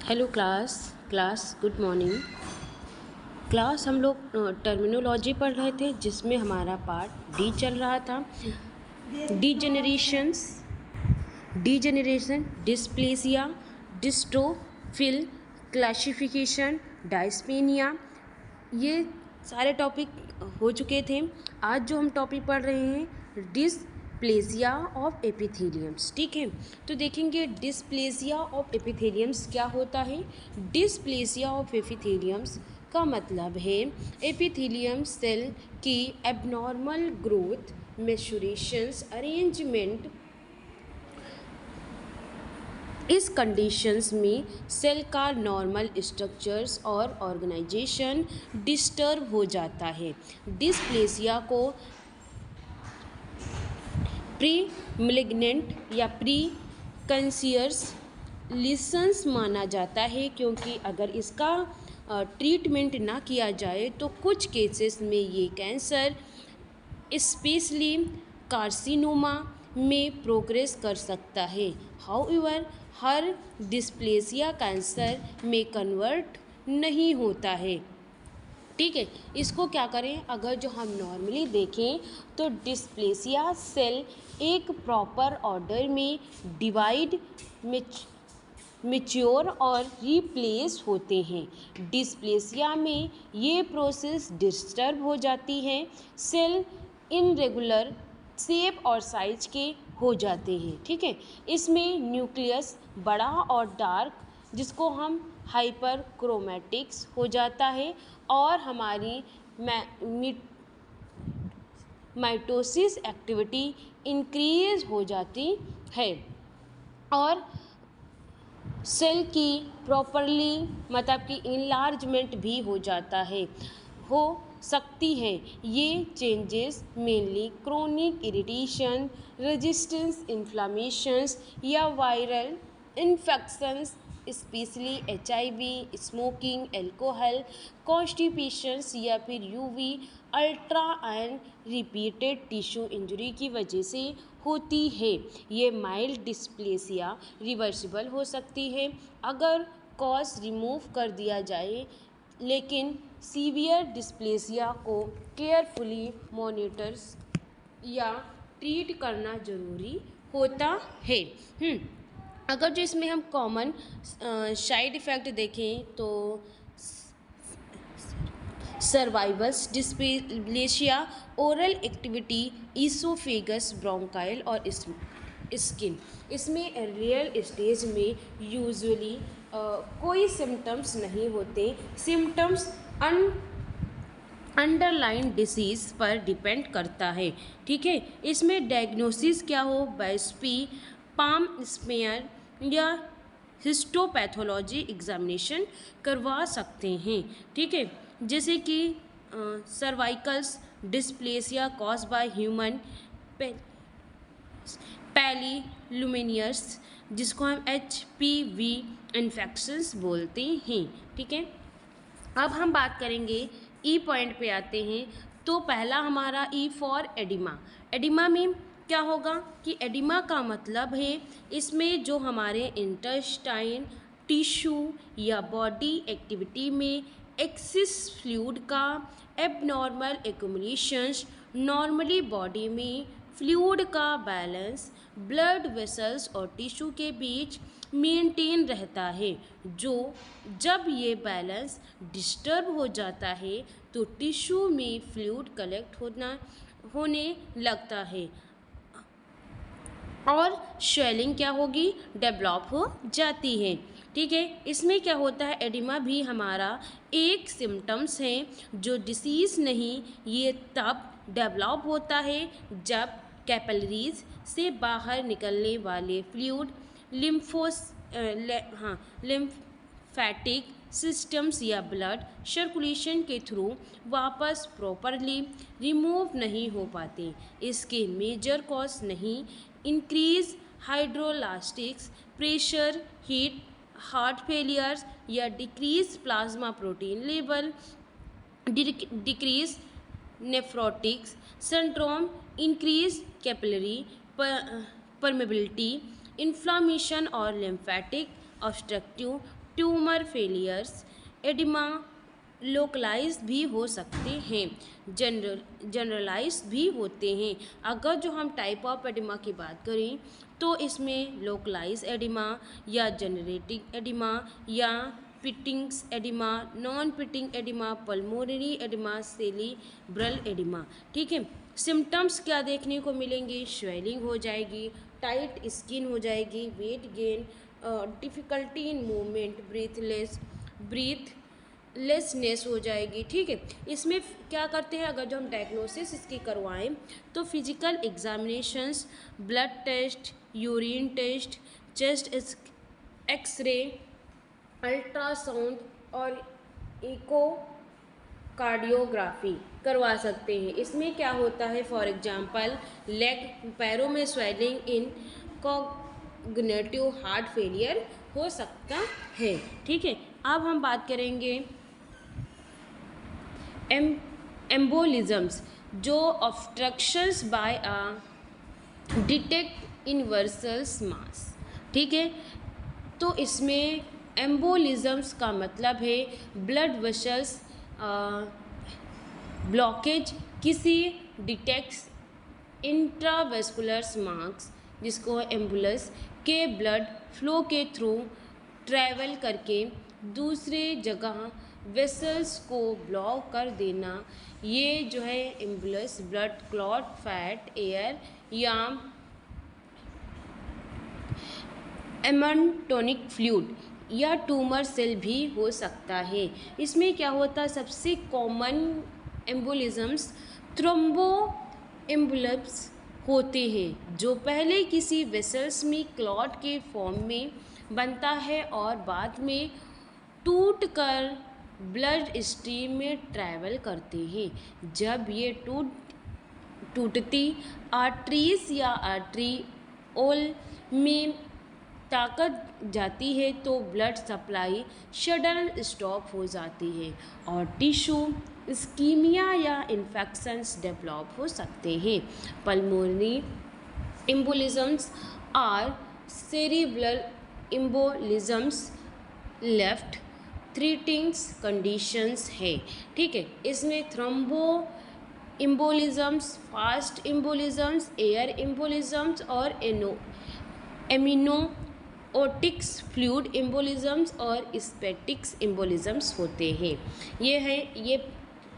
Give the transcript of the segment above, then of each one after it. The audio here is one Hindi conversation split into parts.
Hello class good morning. Class हम लोग टर्मिनोलॉजी पढ़ रहे थे जिसमें हमारा पार्ट डी चल रहा था। डीजेनरेशन, डिस्प्लेसिया, डिस्ट्रोफिल, क्लासिफिकेशन, डायस्पेनिया, ये सारे टॉपिक हो चुके थे। आज जो हम टॉपिक पढ़ रहे हैं डिस्प्लेसिया ऑफ एपिथेलियम्स। ठीक है, तो देखेंगे डिस्प्लेसिया ऑफ एपिथेलियम्स क्या होता है। डिस्प्लेसिया ऑफ एपिथेलियम्स का मतलब है एपिथेलियम सेल की एबनॉर्मल ग्रोथ, मैच्योरेशंस, अरेंजमेंट। इस कंडीशंस में सेल का नॉर्मल स्ट्रक्चर्स और ऑर्गेनाइजेशन डिस्टर्ब हो जाता है। डिस्प्लेसिया को प्री मैलिग्नेंट या प्री कैंसरस लीशंस माना जाता है, क्योंकि अगर इसका ट्रीटमेंट ना किया जाए तो कुछ केसेस में ये कैंसर स्पेशली कार्सिनोमा में प्रोग्रेस कर सकता है। हाउएवर हर डिस्प्लेसिया कैंसर में कन्वर्ट नहीं होता है। ठीक है, इसको क्या करें, अगर जो हम नॉर्मली देखें तो डिस्प्लेसिया सेल एक प्रॉपर ऑर्डर में डिवाइड, मैच्योर और रिप्लेस होते हैं। डिस्प्लेसिया में ये प्रोसेस डिस्टर्ब हो जाती है। सेल इनरेगुलर शेप और साइज के हो जाते हैं। ठीक है, इसमें न्यूक्लियस बड़ा और डार्क, जिसको हम हाइपर क्रोमैटिक्स हो जाता है, और हमारी माइटोसिस एक्टिविटी इंक्रीज हो जाती है, और सेल की प्रॉपरली मतलब कि इनलार्जमेंट भी हो जाता है, हो सकती है। ये changes mainly chronic irritation, resistance, inflammations या viral infections, specially HIV, smoking, alcohol, constipations या फिर UV, ultra and repeated tissue injury की वजह से होती है। ये माइल्ड डिस्प्लेसिया रिवर्सिबल हो सकती है अगर कॉज रिमूव कर दिया जाए, लेकिन सीवियर डिस्प्लेसिया को केयरफुली मॉनिटर्स या ट्रीट करना ज़रूरी होता है। अगर जो इसमें हम कॉमन साइड इफ़ेक्ट देखें तो survivals dysplasia, oral activity, oesophagus, bronchial और स्किन। इसमें रियल स्टेज में यूजुअली कोई सिम्टम्स नहीं होते। सिम्टम्स अंडरलाइन डिसीज़ पर डिपेंड करता है। ठीक है, इसमें डायग्नोसिस क्या हो, बायोप्सी, पाम स्मेयर या हिस्टोपैथोलॉजी एग्जामिनेशन करवा सकते हैं। ठीक है, जैसे कि सर्वाइकल्स डिस्प्लेसिया कॉज बाय ह्यूमन पैलिल्यूमिनियस, जिसको हम HPV इन्फेक्शंस बोलते हैं। ठीक है, अब हम बात करेंगे ई पॉइंट पे आते हैं। तो पहला हमारा ई फॉर एडिमा। एडिमा में क्या होगा कि एडिमा का मतलब है इसमें जो हमारे इंटेस्टाइन टिश्यू या बॉडी एक्टिविटी में एक्सिस फ्लूइड का एबनॉर्मल एक्युमुलेशंस। नॉर्मली बॉडी में फ्लूइड का बैलेंस ब्लड वेसल्स और टिश्यू के बीच मेंटेन रहता है। जब ये बैलेंस डिस्टर्ब हो जाता है तो टिश्यू में फ्लूइड कलेक्ट होने लगता है और स्वेलिंग क्या होगी, डेवलप हो जाती है। ठीक है, इसमें क्या होता है, एडिमा भी हमारा एक सिम्टम्स है जो डिसीज़ नहीं, ये तब डेवलप होता है जब कैपिलरीज से बाहर निकलने वाले फ्लूइड लिम्फैटिक सिस्टम्स या ब्लड सर्कुलेशन के थ्रू वापस प्रॉपरली रिमूव नहीं हो पाते। इसके मेजर कॉज नहीं increase hydrolastics pressure, heat, heart failures या decrease plasma protein level, decrease nephrotics syndrome, increase capillary permeability, inflammation और lymphatic obstructive tumour failures, oedema localize भी हो सकते हैं, जनरलाइज भी होते हैं। अगर जो हम टाइप ऑफ एडिमा की बात करें तो इसमें लोकलाइज एडिमा या जनरेटिंग एडिमा या pittings oedema, non pitting oedema, pulmonary oedema, cerebral oedema. ठीक है, सिम्टम्स क्या देखने को मिलेंगे? स्वेलिंग हो जाएगी, टाइट स्किन हो जाएगी, weight gain, difficulty in movement, breathlessness हो जाएगी। ठीक है, इसमें क्या करते हैं, अगर जो हम डायग्नोसिस इसकी करवाएं तो physical examinations, blood test, urine test, chest x-ray, ultrasound और इको कार्डियोग्राफी करवा सकते हैं। इसमें क्या होता है, फॉर एग्जांपल लेग, पैरों में स्वेलिंग, इन कॉग्निटिव हार्ट फेलियर हो सकता है। ठीक है, अब हम बात करेंगे एम्बोलिज्म्स, जो ऑब्स्ट्रक्शंस बाय अ डिटेक्ट इन वेसल्स मास। ठीक है, तो इसमें एम्बोलिज्म्स का मतलब है ब्लड वेसल्स ब्लॉकेज, किसी डिटेक्ट्स इंट्रावेस्कुलर मार्क्स, जिसको एम्बुलस के ब्लड फ्लो के थ्रू ट्रैवल करके दूसरे जगह वेसल्स को ब्लॉक कर देना, ये जो है एम्बुलस, ब्लड क्लॉट, फैट, एयर या एमेंटोनिक फ्लूइड या ट्यूमर सेल भी हो सकता है। इसमें क्या होता है, सबसे कॉमन एम्बोलिज्म्स थ्रोम्बो एम्बुलम्स होते हैं, जो पहले किसी वेसल्स में क्लॉट के फॉर्म में बनता है और बाद में टूटकर ब्लड स्ट्रीम में ट्रैवल करते हैं। जब ये टूटती आर्टरीज या आर्टरीओल में ताकत जाती है तो ब्लड सप्लाई सडन स्टॉप हो जाती है और टिश्यू इस्कीमिया या इन्फेक्शंस डेवलप हो सकते हैं। Pulmonary embolisms or cerebral embolisms life threatening conditions है। ठीक है, इसमें thrombo embolisms, fat embolisms, air embolisms और एमिनोटिक्स फ्लूइड एम्बोलिज्म्स और स्पेटिक्स एम्बोलिज्म्स होते हैं। ये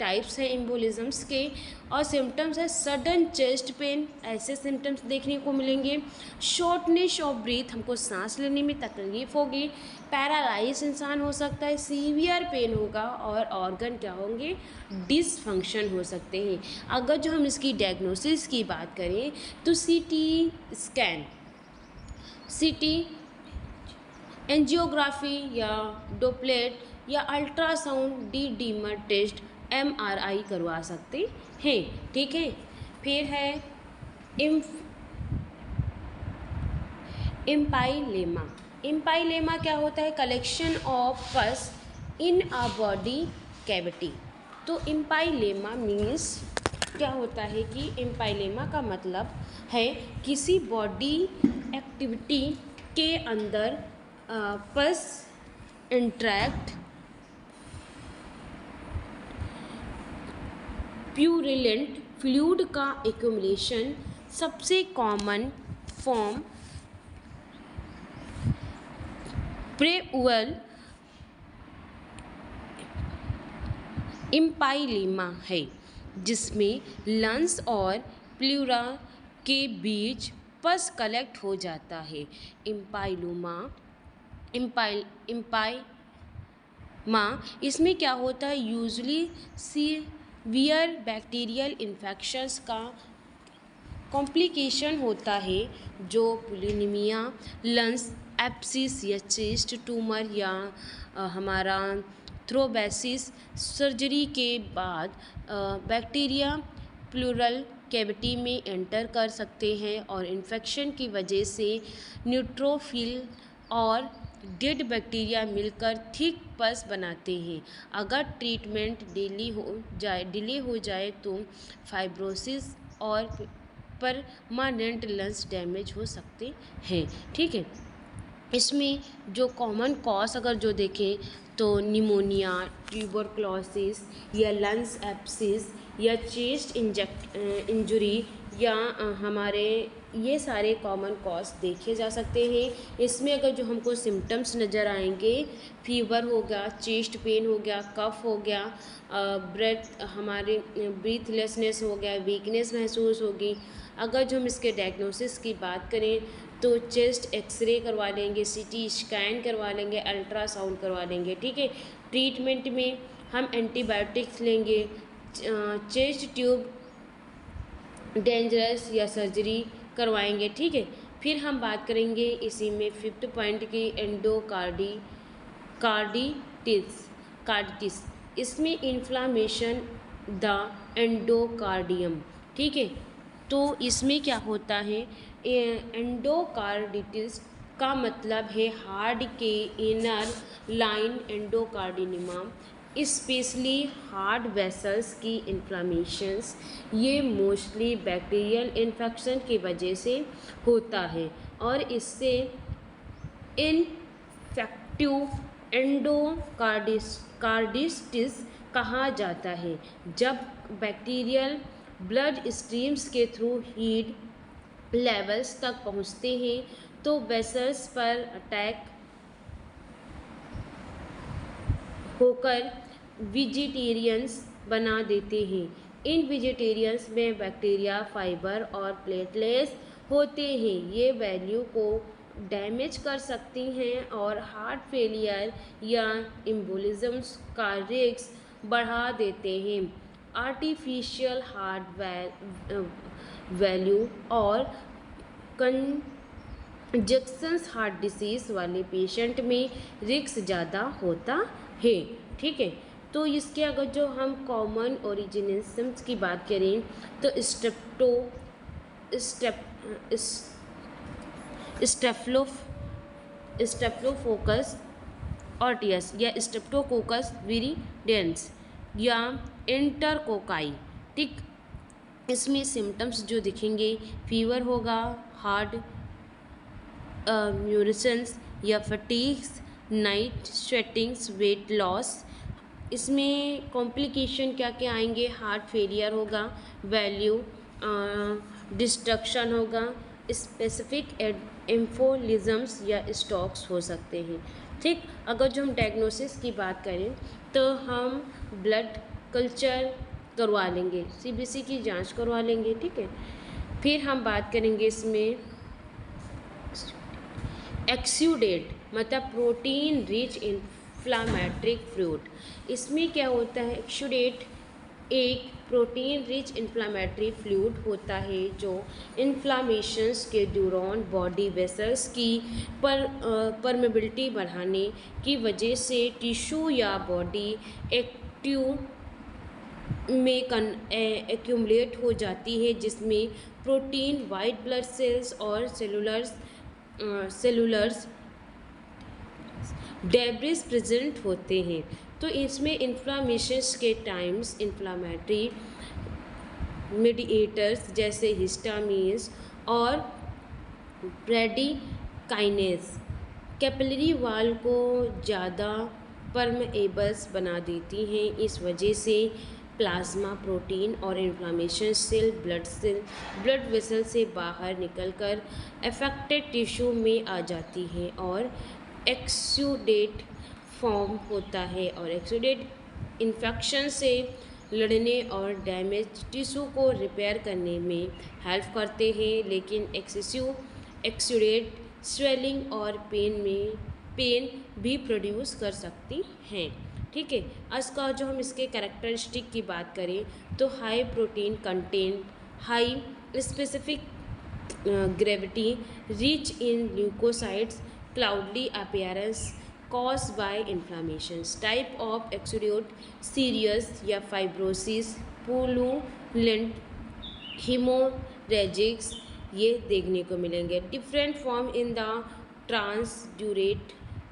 टाइप्स हैं एम्बोलिज्म्स के। और सिम्टम्स है सडन चेस्ट पेन, ऐसे सिम्टम्स देखने को मिलेंगे। शॉर्टनेस ऑफ ब्रीथ, हमको सांस लेने में तकलीफ होगी। पैरालाइज इंसान हो सकता है, सीवियर पेन होगा और ऑर्गन क्या होंगे, डिसफंक्शन हो सकते हैं। अगर जो हम इसकी डायग्नोसिस की बात करें तो सीटी स्कैन, सीटी एंजियोग्राफी या डोपलेट या अल्ट्रासाउंड डी डीमर टेस्ट, एमआरआई करवा सकते हैं। ठीक है, फिर है इम्पाइलेमा। इम्पाइलेमा क्या होता है, कलेक्शन ऑफ पस इन अ बॉडी कैविटी। तो इम्पाइलेमा मीन्स क्या होता है कि इम्पाइलेमा का मतलब है किसी बॉडी एक्टिविटी के अंदर पस इंट्रैक्ट प्यूरिलेंट फ्लूइड का एक्यूमुलेशन। सबसे कॉमन फॉर्म प्रेउअल इम्पाइलेमा है, जिसमें लंग्स और प्लूरा के बीच पस कलेक्ट हो जाता है। इम्पाइमा इसमें क्या होता है, यूजुअली सीवियर बैक्टीरियल इन्फेक्शंस का कॉम्प्लिकेशन होता है, जो पुलिनीमिया, लंग्स एब्सिस या चेस्ट ट्यूमर या हमारा थ्रोम्बोसिस सर्जरी के बाद बैक्टीरिया प्लूरल कैविटी में एंटर कर सकते हैं और इन्फेक्शन की वजह से न्यूट्रोफिल और डेड बैक्टीरिया मिलकर थिक पस बनाते हैं। अगर ट्रीटमेंट डिले हो जाए तो फाइब्रोसिस और परमानेंट लंग्स डैमेज हो सकते हैं। ठीक है, इसमें जो कॉमन कॉज अगर जो देखें तो निमोनिया, ट्यूबरक्लोसिस या लंग्स एब्सिस या चेस्ट इंजरी या हमारे ये सारे कॉमन कॉज देखे जा सकते हैं। इसमें अगर जो हमको सिम्टम्स नज़र आएंगे, फीवर हो गया, चेस्ट पेन हो गया, कफ हो गया, ब्रेथ हमारे ब्रीथलेसनेस हो गया, वीकनेस महसूस होगी। अगर जो हम इसके डायग्नोसिस की बात करें तो चेस्ट एक्सरे करवा लेंगे, सीटी स्कैन करवा लेंगे, अल्ट्रासाउंड करवा लेंगे, ठीक है। ट्रीटमेंट में हम एंटीबायोटिक्स लेंगे, चेस्ट ट्यूब डेंजरस या सर्जरी करवाएंगे, ठीक है। फिर हम बात करेंगे इसी में 5th पॉइंट की कार्डिटिस। इसमें इन्फ्लामेशन द एंडोकार्डियम, ठीक है। तो इसमें क्या होता है, एंडोकार्डिटिस का मतलब है हार्ट के inner line endocardium, specially heart vessels की इन्फ्लामेशंस। ये मोस्टली बैक्टीरियल इन्फेक्शन की वजह से होता है और इससे इन्फेक्टिव एंडोकार्डिटिस कहा जाता है। जब बैक्टीरियल ब्लड स्ट्रीम्स के थ्रू हीट लेवल्स तक पहुंचते हैं तो वेसल्स पर अटैक होकर वेजिटेरियंस बना देते हैं। इन वेजिटेरियंस में बैक्टीरिया, फाइबर और प्लेटलेट्स होते हैं। ये वैल्यू को डैमेज कर सकती हैं और हार्ट फेलियर या एम्बोलिज्म्स का रिस्क बढ़ा देते हैं। आर्टिफिशियल हार्ट वैल्यू और कंजक्शंस हार्ट डिसीज़ वाले पेशेंट में रिस्क ज़्यादा होता है, ठीक है। तो इसके अगर जो हम कॉमन ओरिजिनिज्म्स की बात करें तो स्टेफ्लोकोकस ऑटियस या स्ट्रेप्टोकोकस विरिडेंस या इंटरकोकाई, ठीक। इसमें सिम्टम्स जो दिखेंगे, फीवर होगा, हार्ड म्यूरिशंस या फटीग्स, नाइट स्वेटिंग्स, वेट लॉस। इसमें कॉम्प्लिकेशन क्या क्या आएंगे, हार्ट फेलियर होगा, वैल्यू डिस्ट्रक्शन होगा, स्पेसिफिक एम्फोलिज्म्स या स्ट्रोक्स हो सकते हैं, ठीक। अगर जो हम डायग्नोसिस की बात करें तो हम ब्लड कल्चर करवा लेंगे, सीबीसी की जांच करवा लेंगे, ठीक है। फिर हम बात करेंगे इसमें एक्सूडेट मतलब प्रोटीन रिच इन्फ्लामेटरी फ्लूइड। इसमें क्या होता है, एक्सूडेट एक प्रोटीन रिच इन्फ्लामेटरी फ्लूइड होता है जो इन्फ्लामेशंस के दौरान बॉडी वेसल्स की परमेबिलिटी बढ़ाने की वजह से टिश्यू या बॉडी एक्टिव में एक्यूमुलेट हो जाती है, जिसमें प्रोटीन, वाइट ब्लड सेल्स और सेलुलर्स डेब्रिस प्रेजेंट होते हैं। तो इसमें इन्फ्लामेशंस के टाइम्स इन्फ्लामेटरी मीडिएटर्स जैसे हिस्टामीन्स और ब्रैडिकाइनेज कैपिलरी वॉल को ज़्यादा परमेएबल्स बना देती हैं। इस वजह से प्लाज्मा प्रोटीन और इन्फ्लामेशन सेल ब्लड वेसल से बाहर निकलकर अफेक्टेड टिश्यू में आ जाती है और एक्सूडेट फॉर्म होता है और एक्सूडेट इन्फेक्शन से लड़ने और डैमेज टिश्यू को रिपेयर करने में हेल्प करते हैं। लेकिन एक्सूडेट स्वेलिंग और पेन भी प्रोड्यूस कर सकती हैं, ठीक है। इसका जो हम इसके कैरेक्टरिस्टिक की बात करें तो high protein content, high specific gravity, rich in leucocytes, cloudy appearance caused by inflammations, type of exudate, serious या fibrosis, pullulant, hemorrhagics ये देखने को मिलेंगे। डिफरेंट फॉर्म इन द ट्रांसड्यूरेट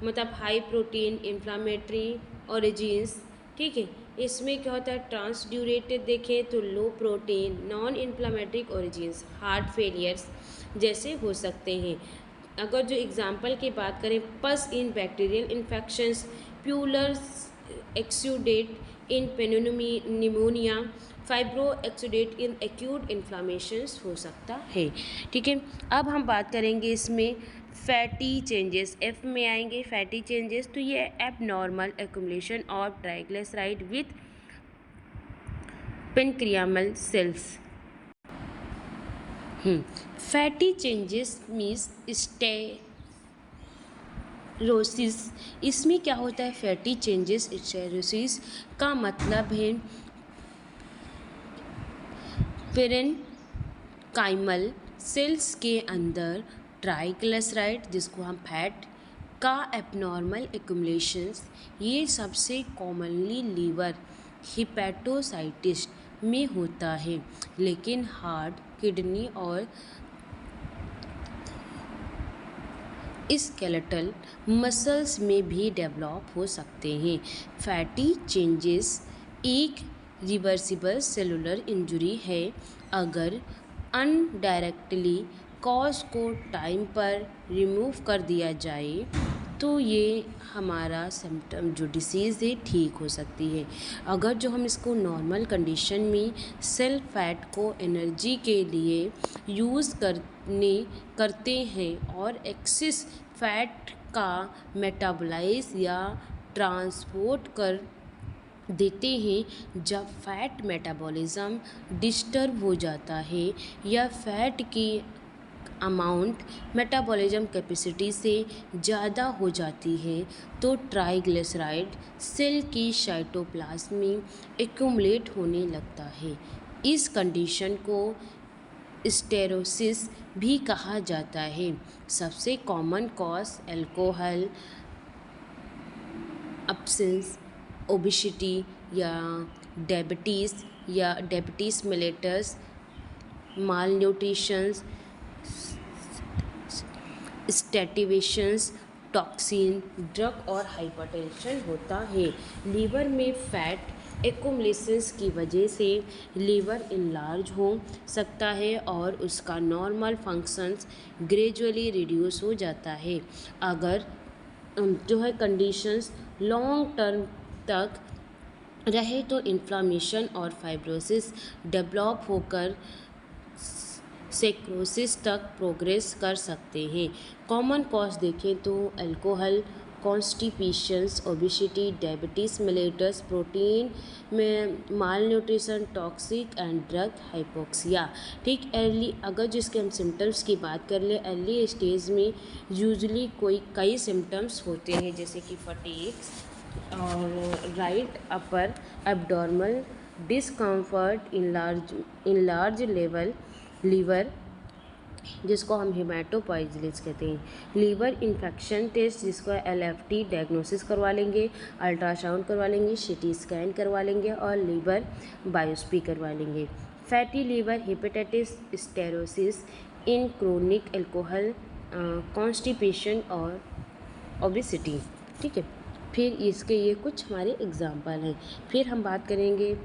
मतलब हाई प्रोटीन इन्फ्लामेटरी ओरिजिन्स, ठीक है। इसमें क्या होता है, ट्रांसड्यूरेटेड देखें तो low protein non inflammatory origins heart failures जैसे हो सकते हैं। अगर जो एग्जाम्पल की बात करें, pus in bacterial infections, purulent exudate in pneumonia, fibro exudate in acute inflammations हो सकता है। ठीक है, अब हम बात करेंगे इसमें फैटी चेंजेस, एफ में आएंगे फैटी चेंजेस। तो ये abnormal accumulation of triglyceride with parenchymal cells. Fatty changes means steatosis. इसमें क्या होता है, फैटी चेंजेस स्टेरोसिस का मतलब है पेरेन्काइमल सेल्स के अंदर ट्राइग्लिसराइड, जिसको हम फैट का एबनॉर्मल एक्यूमुलेशंस। ये सबसे कॉमनली लीवर हिपैटोसाइटिस में होता है, लेकिन हार्ट, किडनी और स्केलेटल मसल्स में भी डेवलप हो सकते हैं। फैटी चेंजेस एक रिवर्सिबल सेलुलर इंजरी है। अगर अनडायरेक्टली कॉज को टाइम पर रिमूव कर दिया जाए तो ये हमारा सिम्टम जो डिसीज़ है ठीक हो सकती है। अगर जो हम इसको नॉर्मल कंडीशन में सेल फैट को एनर्जी के लिए यूज़ करते हैं और एक्सेस फैट का मेटाबोलाइज या ट्रांसपोर्ट कर देते हैं, जब फैट मेटाबॉलिज्म डिस्टर्ब हो जाता है या फैट की अमाउंट मेटाबॉलिज्म कैपेसिटी से ज़्यादा हो जाती है, तो ट्राइग्लिसराइड सेल की साइटोप्लाज्म में एक्यूमुलेट होने लगता है। इस कंडीशन को स्टेरोसिस भी कहा जाता है। सबसे common cause alcohol, absence, obesity या diabetes mellitus, malnutrition, starvations, toxin, drug और हाइपरटेंशन होता है। लीवर में फैट एक्यूमुलेशंस की वजह से लीवर इनलार्ज हो सकता है और उसका नॉर्मल फंक्शंस ग्रेजुअली रिड्यूस हो जाता है। अगर जो है कंडीशंस लॉन्ग टर्म तक रहे तो इन्फ्लामेशन और फाइब्रोसिस डेवलप होकर सेक्रोसिस तक प्रोग्रेस कर सकते हैं। कॉमन कॉज देखें तो alcohol, constipations, obesity, diabetes mellitus, protein में malnutrition, toxic and drug hypoxia. ठीक, अर्ली अगर जिसके हम सिम्टम्स की बात कर लें, अर्ली स्टेज में यूजुअली कई सिम्टम्स होते हैं, जैसे कि फटीग और right upper abdominal discomfort, in large liver, जिसको हम हेमाटोपाइजिलिस कहते हैं, लीवर इन्फेक्शन टेस्ट, जिसको LFT डायग्नोसिस करवा लेंगे, अल्ट्रासाउंड करवा लेंगे, CT स्कैन करवा लेंगे और लीवर बायोप्सी करवा लेंगे। Fatty liver hepatitis, स्टेरोसिस in chronic alcohol, constipation और ओबेसिटी। ठीक है, फिर इसके ये कुछ हमारे एग्जाम्पल हैं। फिर हम बात करेंगे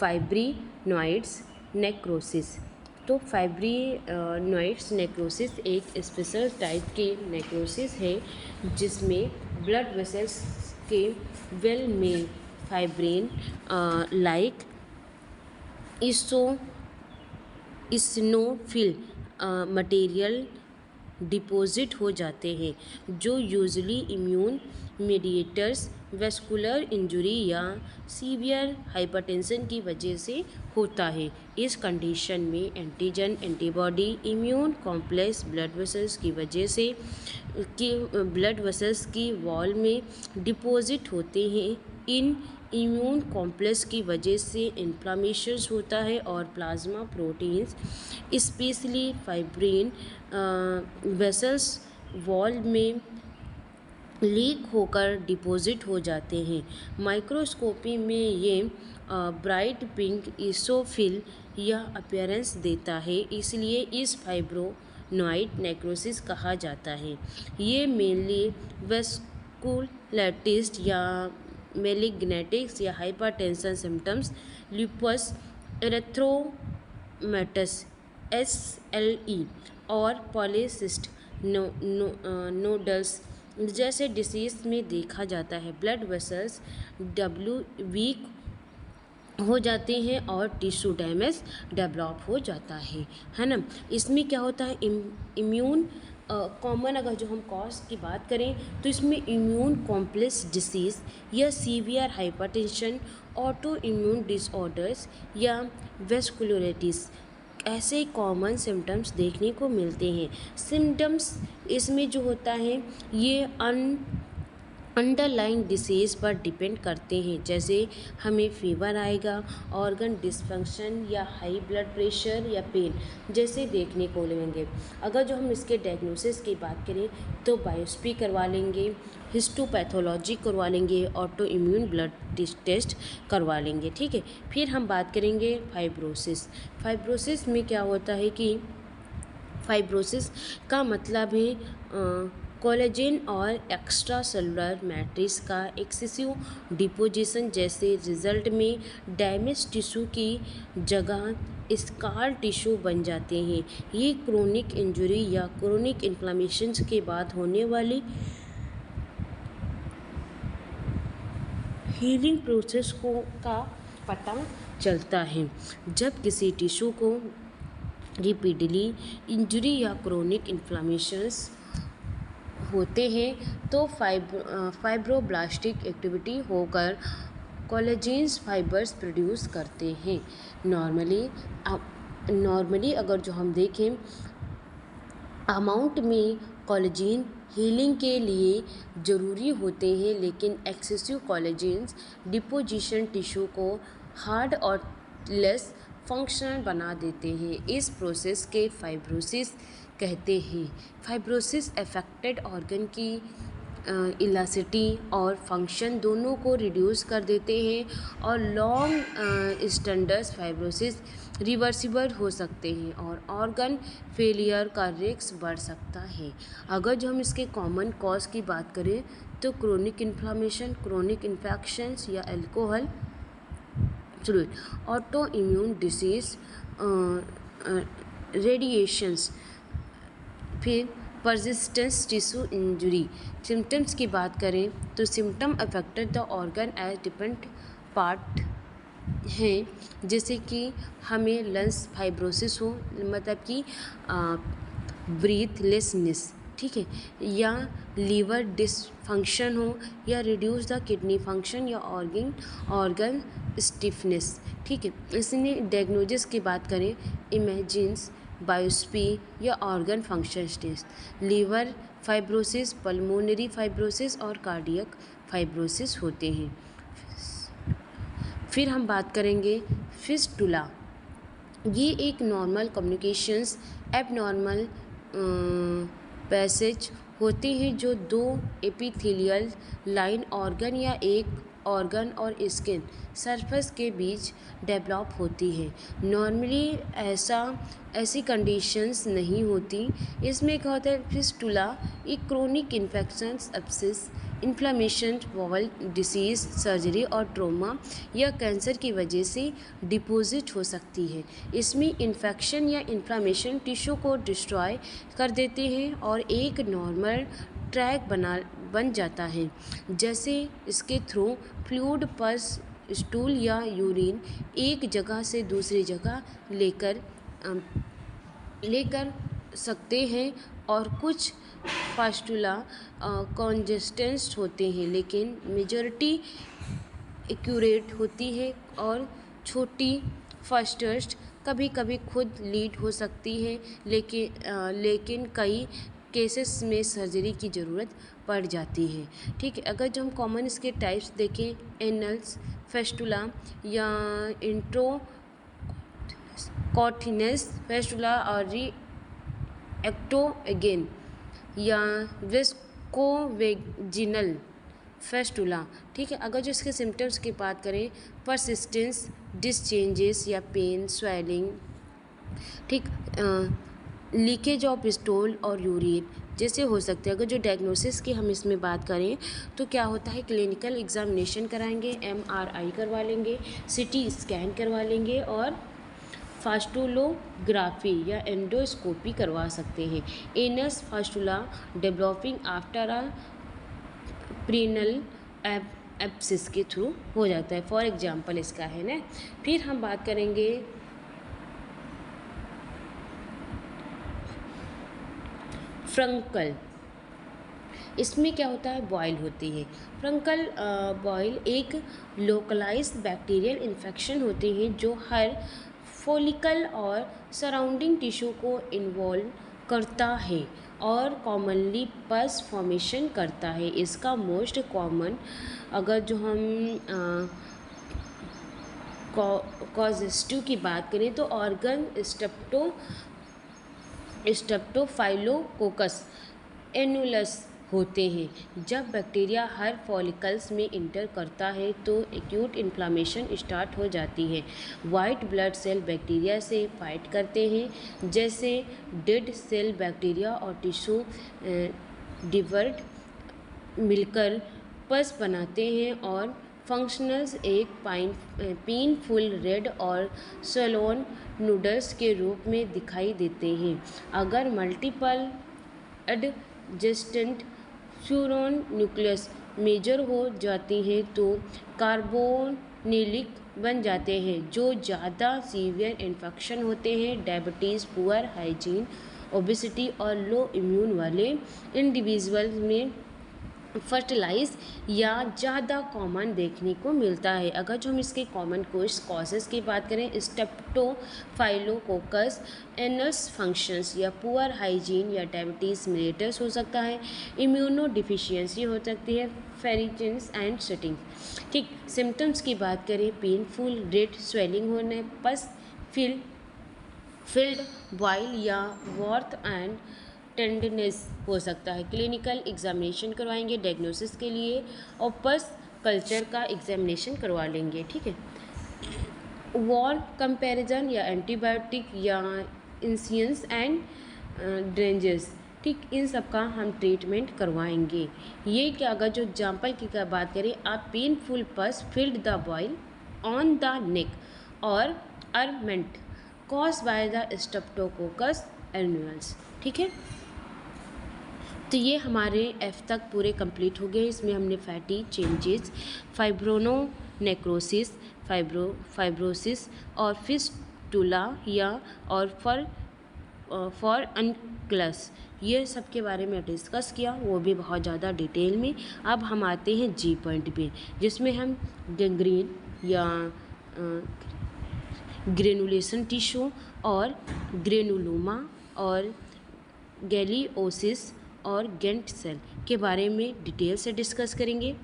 फाइब्रिनोइड्स नेक्रोसिस। तो फाइब्रिनोइड्स नेक्रोसिस एक स्पेशल टाइप की नेक्रोसिस है, जिसमें ब्लड वेसल्स के वेल में फाइब्रिन लाइक इसनोफिल मटेरियल डिपॉजिट हो जाते हैं, जो usually immune mediators, vascular injury या सीवियर हाइपरटेंशन की वजह से होता है। इस कंडीशन में antigen antibody immune complex blood vessels की वॉल में डिपॉजिट होते हैं। इन इम्यून कॉम्प्लेक्स की वजह से इन्फ्लामेशन होता है और plasma proteins, specially fibrin vessels wall में लीक होकर डिपॉजिट हो जाते हैं। माइक्रोस्कोपी में ये ब्राइट पिंक इसोफिल या अपीयरेंस देता है, इसलिए इस फाइब्रिनोइड नेक्रोसिस कहा जाता है। ये मेनली वेस्कुलाइटिस या मैलिग्नेटिस या हाइपरटेंशन सिम्टम्स, लुपस एरिथ्रोमेटस SLE और पॉलीसिस्ट नोडल्स जैसे डिसीज में देखा जाता है। ब्लड वेसल्स वीक हो जाते हैं और टिश्यू डैमेज डेवलप हो जाता है ना। इसमें क्या होता है, इम्यून कॉमन अगर जो हम कॉज की बात करें तो इसमें इम्यून कॉम्प्लेक्स डिसीज़ या severe hypertension, auto immune disorders या वेस्कुलरिटीज़ ऐसे कॉमन सिम्टम्स देखने को मिलते हैं। सिम्टम्स इसमें जो होता है ये अंडरलाइंग डिसीज़ पर डिपेंड करते हैं, जैसे हमें फीवर आएगा, ऑर्गन डिसफंक्शन या हाई ब्लड प्रेशर या पेन जैसे देखने को मिलेंगे। अगर जो हम इसके डायग्नोसिस की बात करें तो बायोप्सी करवा लेंगे, हिस्टोपैथोलॉजी करवा लेंगे, ऑटो इम्यून ब्लड टेस्ट करवा लेंगे। ठीक है, फिर हम बात करेंगे फाइब्रोसिस। फाइब्रोसिस में क्या होता है कि फाइब्रोसिस का मतलब है कोलेजन और एक्स्ट्रा सेलुलर मैट्रिक्स का एक्सेसिव डिपोजिशन, जैसे रिजल्ट में डैमेज टिश्यू की जगह स्कार टिश्यू बन जाते हैं। ये क्रोनिक इंजरी या क्रोनिक इन्फ्लामेशन के बाद होने वाली हीलिंग प्रोसेस का पता चलता है। जब किसी टिश्यू को रिपीटली इंजरी या क्रोनिक इन्फ्लामेशंस होते हैं तो फाइब्रोब्लास्टिक एक्टिविटी होकर कोलेजेंस फाइबर्स प्रोड्यूस करते हैं। नॉर्मली अगर जो हम देखें अमाउंट में कोलेजन हीलिंग के लिए ज़रूरी होते हैं, लेकिन एक्सेसिव कोलेजेंस डिपोजिशन टिश्यू को हार्ड और लेस फंक्शनल बना देते हैं। इस प्रोसेस के फाइब्रोसिस कहते हैं। फाइब्रोसिस अफेक्टेड ऑर्गन की इलास्टिसिटी और फंक्शन दोनों को रिड्यूस कर देते हैं और लॉन्ग स्टैंडर्स फाइब्रोसिस रिवर्सिबल हो सकते हैं और ऑर्गन फेलियर का रिस्क बढ़ सकता है। अगर जो हम इसके कॉमन कॉज की बात करें तो क्रोनिक इन्फ्लामेशन, क्रोनिक इन्फेक्शंस या alcohol, autoimmune disease, radiations, फिर परसिस्टेंस टिश्यू इंजरी। सिम्टम्स की बात करें तो symptom affected the organ as different part हैं, जैसे कि हमें लंग्स फाइब्रोसिस हो, मतलब कि ब्रीथलेसनेस, ठीक है, या लीवर डिसफंक्शन हो, या रिड्यूस द किडनी फंक्शन या ऑर्गन स्टिफनेस। ठीक है, इसमें डायग्नोसिस की बात करें इमेजिंग्स, बायोप्सी या organ function test, liver fibrosis, pulmonary fibrosis और कार्डियक फाइब्रोसिस होते हैं। फिर हम बात करेंगे फिस्टुला। ये एक नॉर्मल कम्युनिकेशंस एबनॉर्मल पैसेज होते हैं जो दो एपिथेलियल लाइन ऑर्गन या एक ऑर्गन और स्किन सरफेस के बीच डेवलप होती है। नॉर्मली ऐसी कंडीशंस नहीं होती। इसमें क्या होता है, फिस्टुला एक chronic infections, abscess, inflammation, vowel disease, surgery और ट्रॉमा या कैंसर की वजह से डिपॉजिट हो सकती है। इसमें इन्फेक्शन या इन्फ्लामेशन टिश्यू को डिस्ट्रॉय कर देते हैं और एक नॉर्मल ट्रैक बन जाता है, जैसे इसके थ्रू फ्लूइड, पस, स्टूल या यूरिन एक जगह से दूसरी जगह लेकर सकते हैं। और कुछ फास्टुला कॉन्जेस्टेंस होते हैं, लेकिन मेजॉरिटी एक्यूरेट होती है और छोटी फास्टस्ट कभी कभी खुद लीड हो सकती है, लेकिन कई केसेस में सर्जरी की ज़रूरत पड़ जाती है। ठीक है, अगर जो हम कॉमन इसके टाइप्स देखें, एनल्स फेस्टुला या इंट्रोकॉटिनस फेस्टुला और एक्टोएगेन या वेस्कोवेजिनल फेस्टुला। ठीक है, अगर जो इसके सिम्टम्स की बात करें, परसिस्टेंस, डिसचेंजेस या पेन, स्वेलिंग, ठीक, लीकेज ऑफ स्टूल और यूरिन जैसे हो सकते हैं। अगर जो डायग्नोसिस की हम इसमें बात करें तो क्या होता है, क्लिनिकल एग्जामिनेशन कराएंगे, MRI करवा लेंगे, CT स्कैन करवा लेंगे और फास्टुलोग्राफी या एंडोस्कोपी करवा सकते हैं। Anus fistula developing after a perianal abscess के थ्रू हो जाता है, फॉर एग्जांपल इसका है ना। फिर हम बात करेंगे फ्रंकल। इसमें क्या होता है, बॉयल होती है। फ्रंकल बॉयल एक लोकलाइज्ड बैक्टीरियल इन्फेक्शन होते हैं जो हर फॉलिकल और सराउंडिंग टिश्यू को इन्वॉल्व करता है और कॉमनली पस फॉर्मेशन करता है। इसका मोस्ट कॉमन अगर जो हम कॉजेस्टिव की बात करें तो ऑर्गन स्ट्रेप्टोफाइलोकोकस एनुलस होते हैं। जब बैक्टीरिया हर फॉलिकल्स में इंटर करता है तो एक्यूट इन्फ्लामेशन स्टार्ट हो जाती है। वाइट ब्लड सेल बैक्टीरिया से फाइट करते हैं, जैसे डेड सेल बैक्टीरिया और टिश्यू डिवर्ट मिलकर पस बनाते हैं और फंक्शनल्स एक पेनफुल रेड और सलोन नूडल्स के रूप में दिखाई देते हैं। अगर मल्टीपल एडजेस्टेंट फ्यूरॉन न्यूक्लियस मेजर हो जाती हैं तो कार्बोनिलिक बन जाते हैं, जो ज़्यादा सीवियर इन्फेक्शन होते हैं। डायबिटीज़, पुअर हाइजीन, ओबेसिटी और लो इम्यून वाले इंडिविजुअल में फर्टिलाइज या ज़्यादा कॉमन देखने को मिलता है। अगर जो हम इसके कॉमन कॉजेज़ की बात करें, स्ट्रेप्टोफाइलोकोकस एनस फंक्शंस या पुअर हाइजीन या डायबिटीज़ मेलिटस हो सकता है। इम्यूनो डिफिशियंसी हो सकती है, फेरिजेंस एंड सेटिंग। ठीक, सिम्टम्स की बात करें, पेनफुल रेड स्वेलिंग होने, पस फिल्ड बॉयल या वॉर्थ एंड टेंडनेस हो सकता है। क्लिनिकल एग्जामिनेशन करवाएंगे डायग्नोसिस के लिए और पस कल्चर का एग्जामिनेशन करवा लेंगे। ठीक है, वॉल कंपैरिजन या एंटीबायोटिक या इंसियंस एंड ड्रेंजेस, ठीक, इन सब का हम ट्रीटमेंट करवाएंगे। ये क्या, अगर जो एग्जाम्पल की बात करें, आप painful pus filled the boil on the neck और अरमेंट caused by the streptococcus aureus. ठीक है, तो ये हमारे एफ तक पूरे कंप्लीट हो गए। इसमें हमने फैटी चेंजेस, फाइब्रोनेक्रोसिस, फाइब्रोसिस और फिस्टुला या और फॉर अनक्लस, ये सब के बारे में डिस्कस किया, वो भी बहुत ज़्यादा डिटेल में। अब हम आते हैं जी पॉइंट पे, जिसमें हम गैंग्रीन या ग्रेनुलेशन टिश्यू और ग्रेनुलोमा और गैलियोसिस और गेंट सेल के बारे में डिटेल से डिस्कस करेंगे।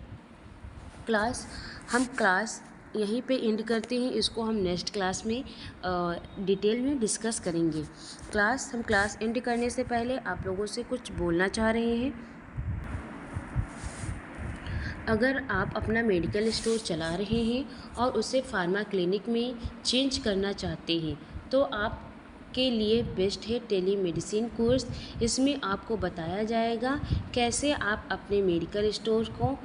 हम क्लास यहीं पे एंड करते हैं, इसको हम नेक्स्ट क्लास में डिटेल में डिस्कस करेंगे। हम क्लास एंड करने से पहले आप लोगों से कुछ बोलना चाह रहे हैं। अगर आप अपना मेडिकल स्टोर चला रहे हैं और उसे फार्मा क्लिनिक में चेंज करना चाहते हैं तो आप के लिए बेस्ट है टेलीमेडिसिन कोर्स। इसमें आपको बताया जाएगा कैसे आप अपने मेडिकल स्टोर को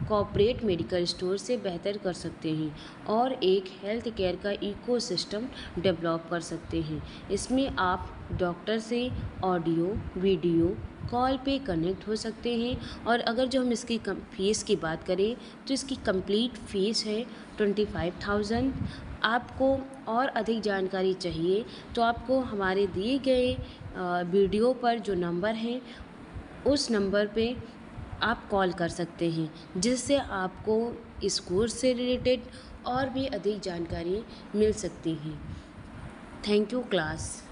कॉर्पोरेट मेडिकल स्टोर से बेहतर कर सकते हैं और एक हेल्थ केयर का इकोसिस्टम डेवलप कर सकते हैं। इसमें आप डॉक्टर से ऑडियो वीडियो कॉल पे कनेक्ट हो सकते हैं। और अगर जो हम इसकी फीस की बात करें तो इसकी कंप्लीट फ़ीस है 25,000। आपको और अधिक जानकारी चाहिए तो आपको हमारे दिए गए वीडियो पर जो नंबर है उस नंबर पे आप कॉल कर सकते हैं, जिससे आपको इस कोर्स से रिलेटेड और भी अधिक जानकारी मिल सकती है। Thank you class.